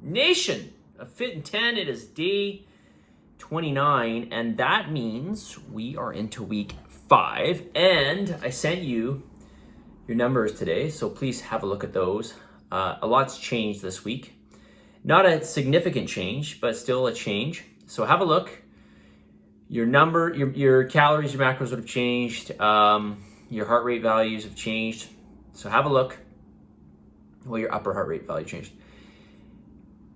Nation of Fit in 10. It is day 29, and that means we are into week 5. And I sent you your numbers today, so please have a look at those. A lot's changed this week. Not a significant change, but still a change. So have a look. Your number, your calories, your macros would have changed. Your heart rate values have changed. So have a look. Well, your upper heart rate value changed.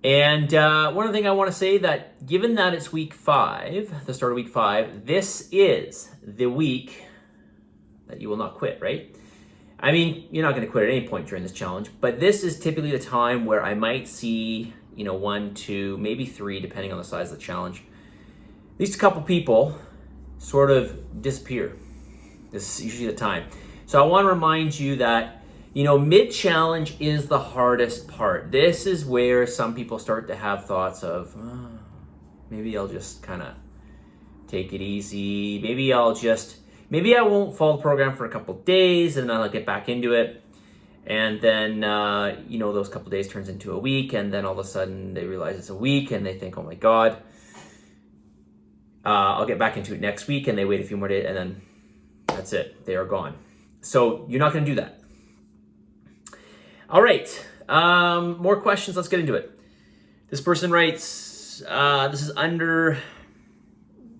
And one other thing I want to say, that given that it's week 5, the start of week 5, this is the week that you will not quit, right? I mean, you're not going to quit at any point during this challenge, but this is typically the time where I might see, 1, 2, maybe 3, depending on the size of the challenge. At least a couple people sort of disappear. This is usually the time. So I want to remind you that mid-challenge is the hardest part. This is where some people start to have thoughts of, maybe I'll just kind of take it easy. Maybe I won't follow the program for a couple days and then I'll get back into it. And then, those couple days turns into a week, and then all of a sudden they realize it's a week and they think, oh my God, I'll get back into it next week, and they wait a few more days and then that's it. They are gone. So you're not going to do that. All right, more questions. Let's get into it. This person writes, this is under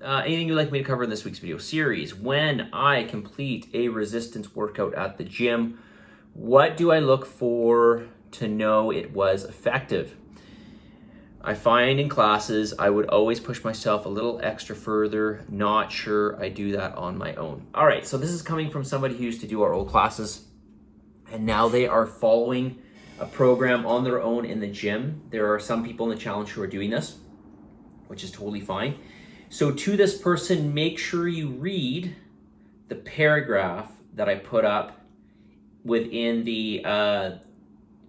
anything you'd like me to cover in this week's video series. When I complete a resistance workout at the gym, what do I look for to know it was effective? I find in classes, I would always push myself a little extra further. Not sure I do that on my own. All right, so this is coming from somebody who used to do our old classes, and now they are following a program on their own in the gym. There are some people in the challenge who are doing this, which is totally fine. So to this person, make sure you read the paragraph that I put up within the,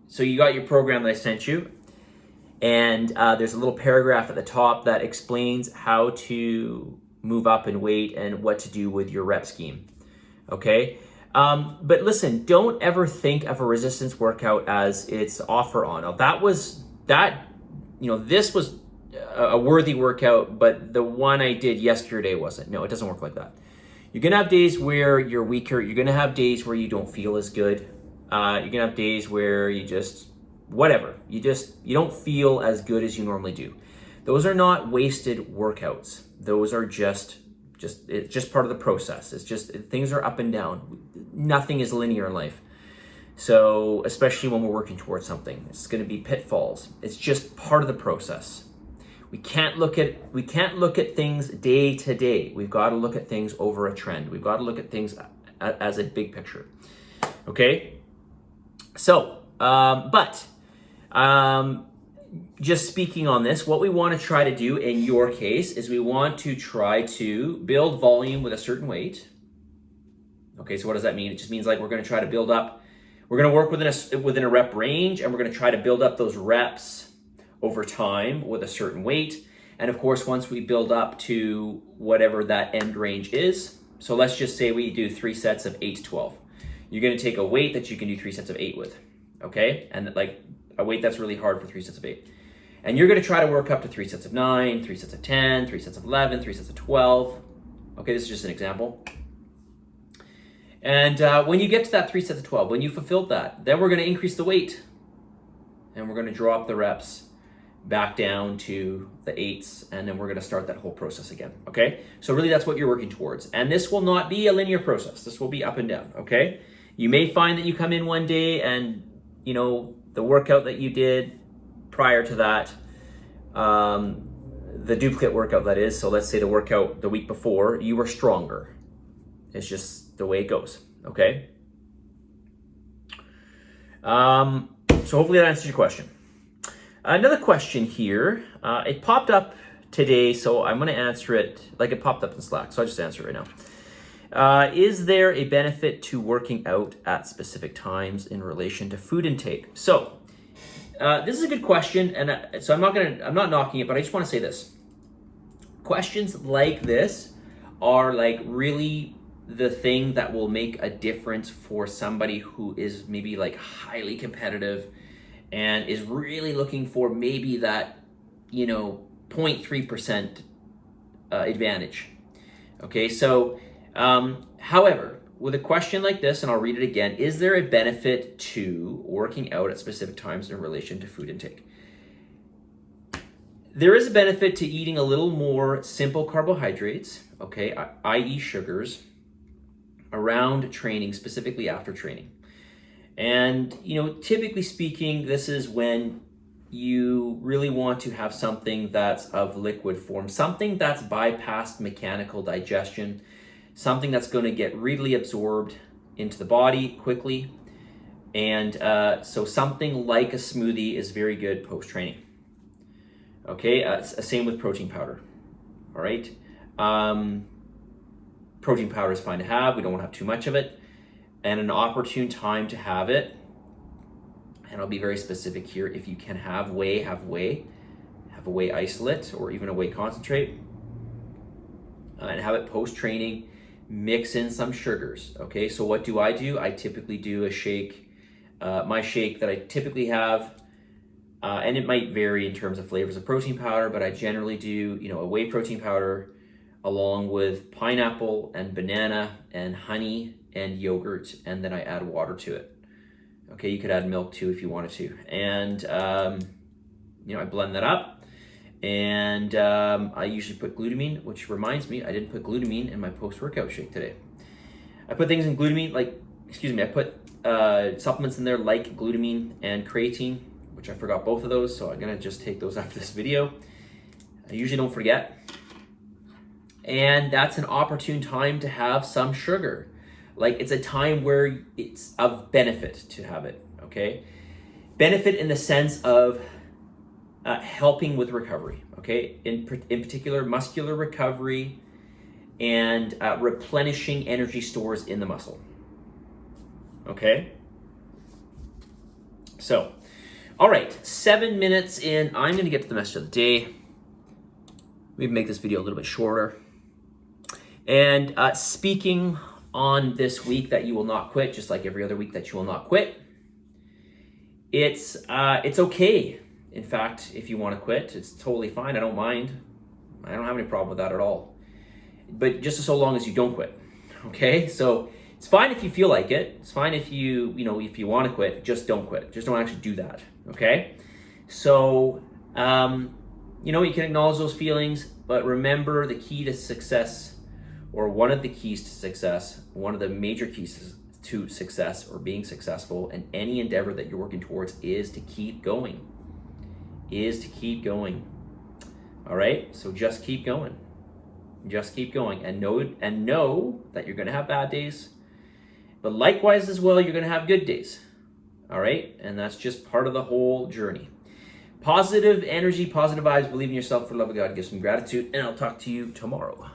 so you got your program that I sent you, and there's a little paragraph at the top that explains how to move up in weight and what to do with your rep scheme, okay? But listen, don't ever think of a resistance workout as it's off or on. Now this was a worthy workout, but the one I did yesterday wasn't. No, it doesn't work like that. You're gonna have days where you're weaker. You're gonna have days where you don't feel as good. You're gonna have days where you just, whatever. You don't feel as good as you normally do. Those are not wasted workouts. Those are it's just part of the process. It's just, things are up and down. Nothing is linear in life. So especially when we're working towards something, it's going to be pitfalls. It's just part of the process. We can't look at things day to day. We've got to look at things over a trend. We've got to look at things as a big picture. Okay? So, just speaking on this, what we want to try to do in your case is we want to try to build volume with a certain weight. Okay, so what does that mean? It just means like we're going to try to build up, we're going to work within a rep range, and we're going to try to build up those reps over time with a certain weight. And of course, once we build up to whatever that end range is, so let's just say we do 3 sets of 8 to 12. You're going to take a weight that you can do 3 sets of 8 with, okay? And like a weight that's really hard for 3 sets of 8. And you're going to try to work up to 3 sets of 9, 3 sets of 10, 3 sets of 11, 3 sets of 12. Okay, this is just an example. And when you get to that 3 sets of 12, when you fulfilled that, then we're going to increase the weight. And we're going to drop the reps back down to the 8s, and then we're going to start that whole process again, okay? So really that's what you're working towards. And this will not be a linear process. This will be up and down, okay? You may find that you come in one day and, the workout that you did prior to that, the duplicate workout that is, so let's say the workout the week before, you were stronger. It's just the way it goes, okay? So hopefully that answers your question. Another question here, it popped up today, so I'm going to answer it like it popped up in Slack, so I'll just answer it right now. Is there a benefit to working out at specific times in relation to food intake? So this is a good question, and so I'm not knocking it, but I just want to say this. Questions like this are like really the thing that will make a difference for somebody who is maybe like highly competitive and is really looking for maybe that, 0.3% advantage. Okay, so however, with a question like this, and I'll read it again, is there a benefit to working out at specific times in relation to food intake? There is a benefit to eating a little more simple carbohydrates, okay, i.e. sugars, around training, specifically after training. And, typically speaking, this is when you really want to have something that's of liquid form, something that's bypassed mechanical digestion, something that's going to get readily absorbed into the body quickly. And so something like a smoothie is very good post-training. Okay, same with protein powder. All right. Protein powder is fine to have. We don't want to have too much of it. And an opportune time to have it, and I'll be very specific here, if you can have whey, have a whey isolate or even a whey concentrate, and have it post-training. Mix in some sugars, okay? So what do? I typically do a shake. My shake that I typically have, and it might vary in terms of flavors of protein powder, but I generally do, a whey protein powder along with pineapple and banana and honey and yogurt, and then I add water to it. Okay, you could add milk too if you wanted to. And, I blend that up. And I usually put glutamine, which reminds me, I didn't put glutamine in my post-workout shake today. I put things in glutamine, I put supplements in there like glutamine and creatine, which I forgot both of those, so I'm gonna just take those after this video. I usually don't forget. And that's an opportune time to have some sugar. It's a time where it's of benefit to have it, okay? Benefit in the sense of helping with recovery, okay? In particular, muscular recovery and replenishing energy stores in the muscle, okay? So, all right, 7 minutes in. I'm gonna get to the message of the day. Maybe make this video a little bit shorter. And speaking on this week that you will not quit, just like every other week that you will not quit, it's okay. In fact, if you want to quit, it's totally fine. I don't mind. I don't have any problem with that at all. But just so long as you don't quit, okay? So it's fine if you feel like it. It's fine if if you want to quit, just don't quit. Just don't actually do that, okay? So, you can acknowledge those feelings, but remember the key to success, or one of the keys to success, one of the major keys to success or being successful in any endeavor that you're working towards is to keep going. All right, so just keep going. Just keep going, and know that you're going to have bad days, but likewise as well, you're going to have good days. All right, and that's just part of the whole journey. Positive energy, positive vibes, believe in yourself, for the love of God, give some gratitude, and I'll talk to you tomorrow.